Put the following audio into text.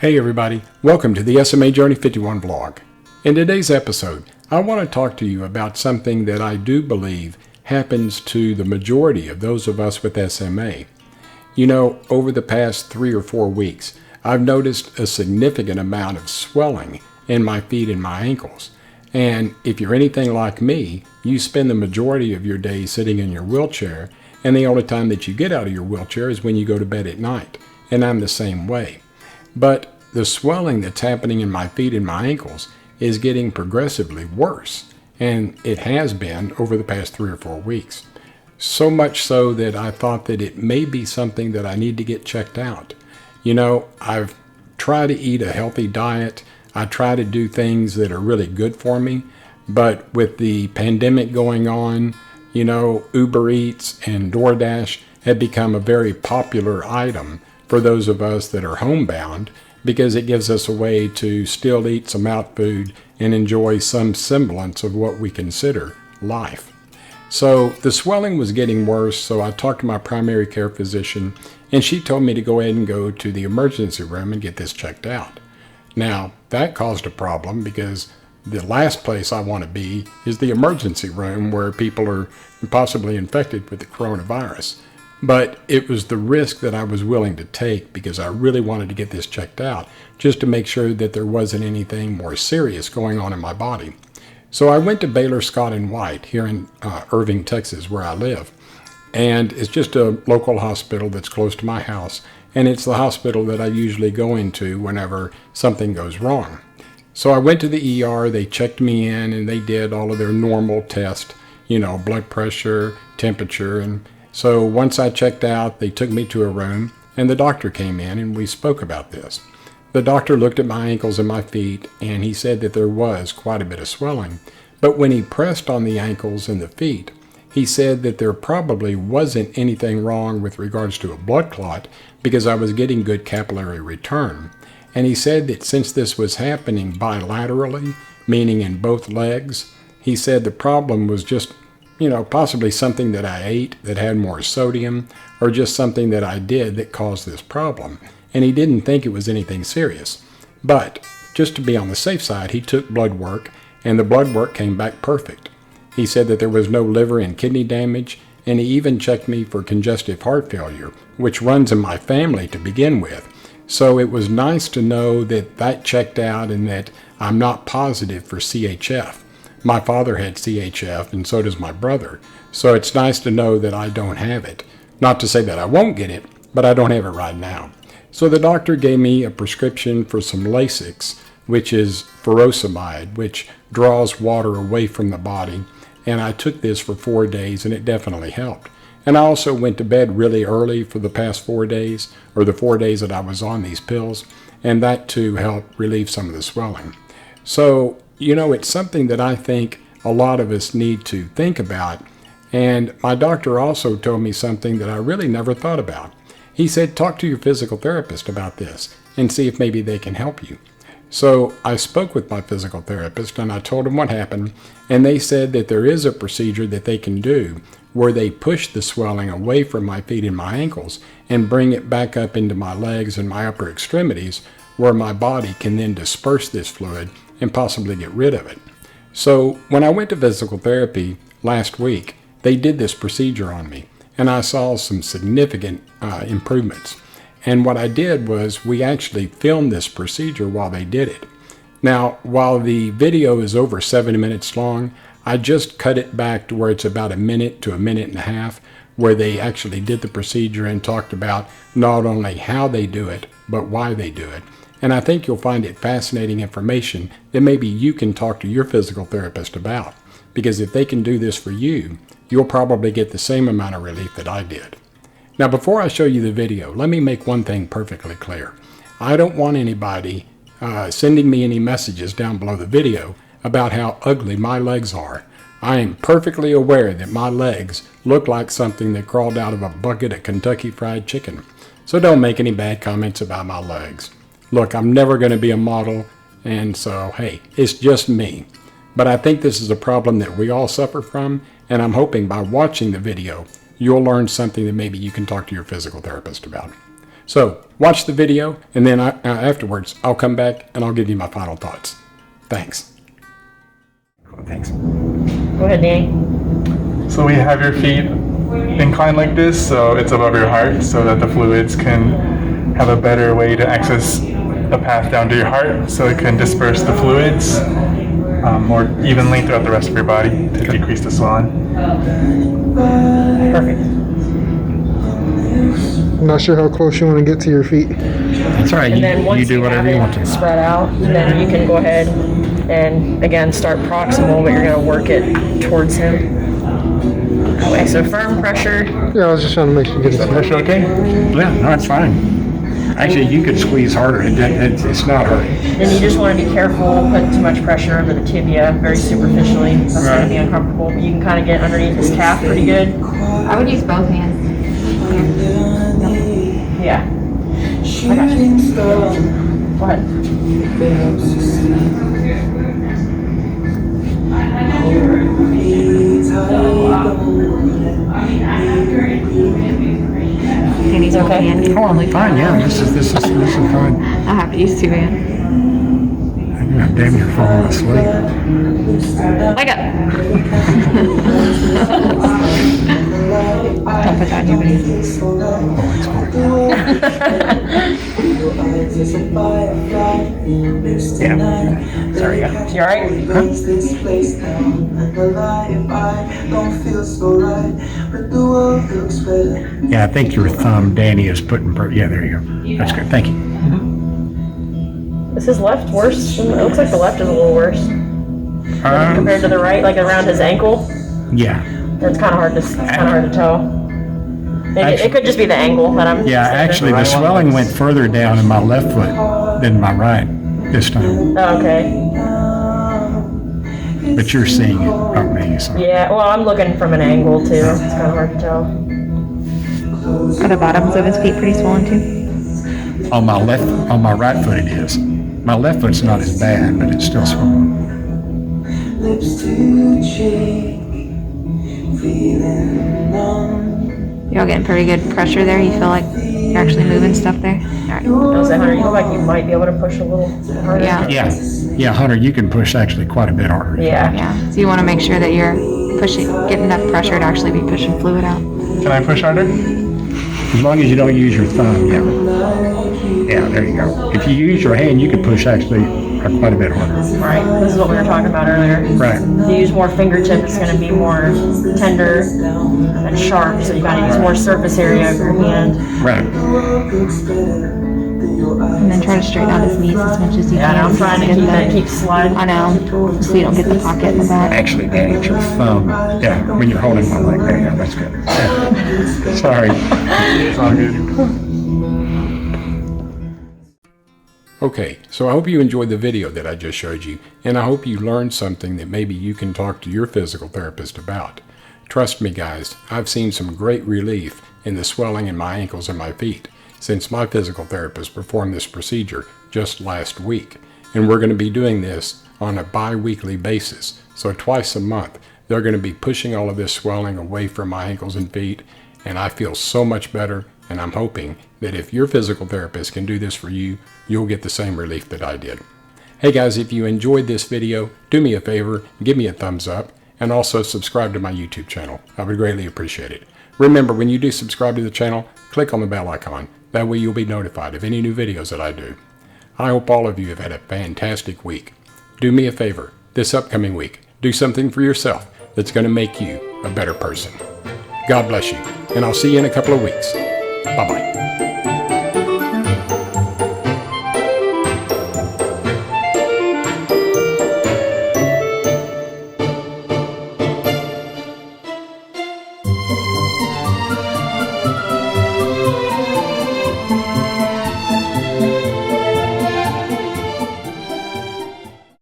Hey everybody, welcome to the SMA Journey 51 vlog. In today's episode, I want to talk to you about something that I do believe happens to the majority of those of us with SMA. You know, over the past 3 or 4 weeks, I've noticed a significant amount of swelling in my feet and my ankles. And if you're anything like me, you spend the majority of your day sitting in your wheelchair, and the only time that you get out of your wheelchair is when you go to bed at night. And I'm the same way. But the swelling that's happening in my feet and my ankles is getting progressively worse, and it has been over the past 3 or 4 weeks. So much so that I thought that it may be something that I need to get checked out. You know, I've tried to eat a healthy diet. I try to do things that are really good for me, but with the pandemic going on, you know, Uber Eats and DoorDash have become a very popular item for those of us that are homebound, because it gives us a way to still eat some out food and enjoy some semblance of what we consider life. So the swelling was getting worse, so I talked to my primary care physician, and she told me to go ahead and go to the emergency room and get this checked out. Now, that caused a problem because the last place I want to be is the emergency room where people are possibly infected with the coronavirus. But it was the risk that I was willing to take because I really wanted to get this checked out just to make sure that there wasn't anything more serious going on in my body. So I went to Baylor Scott & White here in Irving, Texas, where I live. And it's just a local hospital that's close to my house. And it's the hospital that I usually go into whenever something goes wrong. So I went to the ER, they checked me in, and they did all of their normal tests, you know, blood pressure, temperature, and so once I checked out, they took me to a room, and the doctor came in, and we spoke about this. The doctor looked at my ankles and my feet, and he said that there was quite a bit of swelling. But when he pressed on the ankles and the feet, he said that there probably wasn't anything wrong with regards to a blood clot because I was getting good capillary return. And he said that since this was happening bilaterally, meaning in both legs, he said the problem was just possibly something that I ate that had more sodium, or just something that I did that caused this problem. And he didn't think it was anything serious. But just to be on the safe side, he took blood work, and the blood work came back perfect. He said that there was no liver and kidney damage, and he even checked me for congestive heart failure, which runs in my family to begin with. So it was nice to know that that checked out and that I'm not positive for CHF. My father had CHF, and so does my brother. So it's nice to know that I don't have it. Not to say that I won't get it, but I don't have it right now. So the doctor gave me a prescription for some Lasix, which is furosemide, which draws water away from the body. And I took this for 4 days, and it definitely helped. And I also went to bed really early for the past 4 days, or the 4 days that I was on these pills, and that too helped relieve some of the swelling. So, you know, it's something that I think a lot of us need to think about. And my doctor also told me something that I really never thought about. He said, talk to your physical therapist about this and see if maybe they can help you. So I spoke with my physical therapist and I told him what happened. And they said that there is a procedure that they can do where they push the swelling away from my feet and my ankles and bring it back up into my legs and my upper extremities, where my body can then disperse this fluid and possibly get rid of it. So when I went to physical therapy last week, they did this procedure on me, and I saw some significant improvements. And what I did was we actually filmed this procedure while they did it. Now, while the video is over 70 minutes long, I just cut it back to where it's about 1 minute to 1.5 minutes, where they actually did the procedure and talked about not only how they do it, but why they do it. And I think you'll find it fascinating information that maybe you can talk to your physical therapist about. Because if they can do this for you, you'll probably get the same amount of relief that I did. Now, before I show you the video, let me make one thing perfectly clear. I don't want anybody sending me any messages down below the video about how ugly my legs are. I am perfectly aware that my legs look like something that crawled out of a bucket of Kentucky Fried Chicken. So don't make any bad comments about my legs. Look, I'm never going to be a model, and so, hey, it's just me. But I think this is a problem that we all suffer from, and I'm hoping by watching the video, you'll learn something that maybe you can talk to your physical therapist about. So watch the video, and then afterwards I'll come back and I'll give you my final thoughts. Thanks. Thanks. Go ahead, Danny. So we have your feet inclined like this, so it's above your heart, so that the fluids can have a better way to access the path down to your heart, so it can disperse the fluids more evenly throughout the rest of your body to decrease the swelling. Perfect. I'm not sure how close you want to get to your feet. That's all right. And then once you do whatever have you it want to. spread out, then you can go ahead and again start proximal, but you're going to work it towards him. Okay, so firm pressure. Yeah, I was just trying to make sure you get it. Pressure okay? Yeah, no, it's fine. Actually, you could squeeze harder. It's not hurting. Then you just want to be careful putting too much pressure over the tibia very superficially. That's going to be uncomfortable. But you can kind of get underneath his calf pretty good. I would use both hands. Yeah. I got you. Go ahead. Danny's okay. Hand. Oh, I'm fine. Yeah, this is fine. I have to use two hands. I'm damn near falling asleep. Like it. Don't put that in your face. Oh, it's fine. Yeah. Sorry. Yeah. You alright? Yeah, I think your thumb, Danny, is putting. Yeah, there you go. That's good. Thank you. Is his left worse? It looks like the left is a little worse compared to the right, like around his ankle. Yeah. It's kind of hard to tell. It could just be the angle that I'm. Yeah, actually, the swelling went further down in my left foot than my right this time. Oh, okay. But you're seeing it, not me. So. Yeah. Well, I'm looking from an angle too. It's kind of hard to tell. Are the bottoms of his feet pretty swollen too? On my right foot it is. My left foot's not as bad, but it's still swollen. Y'all getting pretty good pressure there? You feel like you're actually moving stuff there? Alright. I was like, Hunter, you look like you might be able to push a little harder. Yeah. Yeah, Hunter, you can push actually quite a bit harder. Yeah. Yeah. So you want to make sure that you're getting enough pressure to actually be pushing fluid out. Can I push harder? As long as you don't use your thumb, yeah. Yeah, there you go. If you use your hand, you can push actually quite a bit harder. Right. This is what we were talking about earlier. Right. If you use more fingertip, it's going to be more tender and sharp. So you got to use more surface area of your hand. Right. And then try to straighten out his knees as much as you Yeah, can. I'm trying to keep sliding. I know. So you don't get the pocket in the back. Actually, Danny, it's your thumb. Yeah, when you're holding my leg. There you go. That's good. Yeah. Sorry. It's all good. Okay, so I hope you enjoyed the video that I just showed you, and I hope you learned something that maybe you can talk to your physical therapist about. Trust me guys, I've seen some great relief in the swelling in my ankles and my feet since my physical therapist performed this procedure just last week. And we're going to be doing this on a bi-weekly basis, so twice a month. They're going to be pushing all of this swelling away from my ankles and feet, and I feel so much better, and I'm hoping that if your physical therapist can do this for you, you'll get the same relief that I did. Hey guys, if you enjoyed this video, do me a favor, give me a thumbs up, and also subscribe to my YouTube channel. I would greatly appreciate it. Remember, when you do subscribe to the channel, click on the bell icon. That way you'll be notified of any new videos that I do. I hope all of you have had a fantastic week. Do me a favor, this upcoming week, do something for yourself that's going to make you a better person. God bless you, and I'll see you in a couple of weeks. Bye-bye.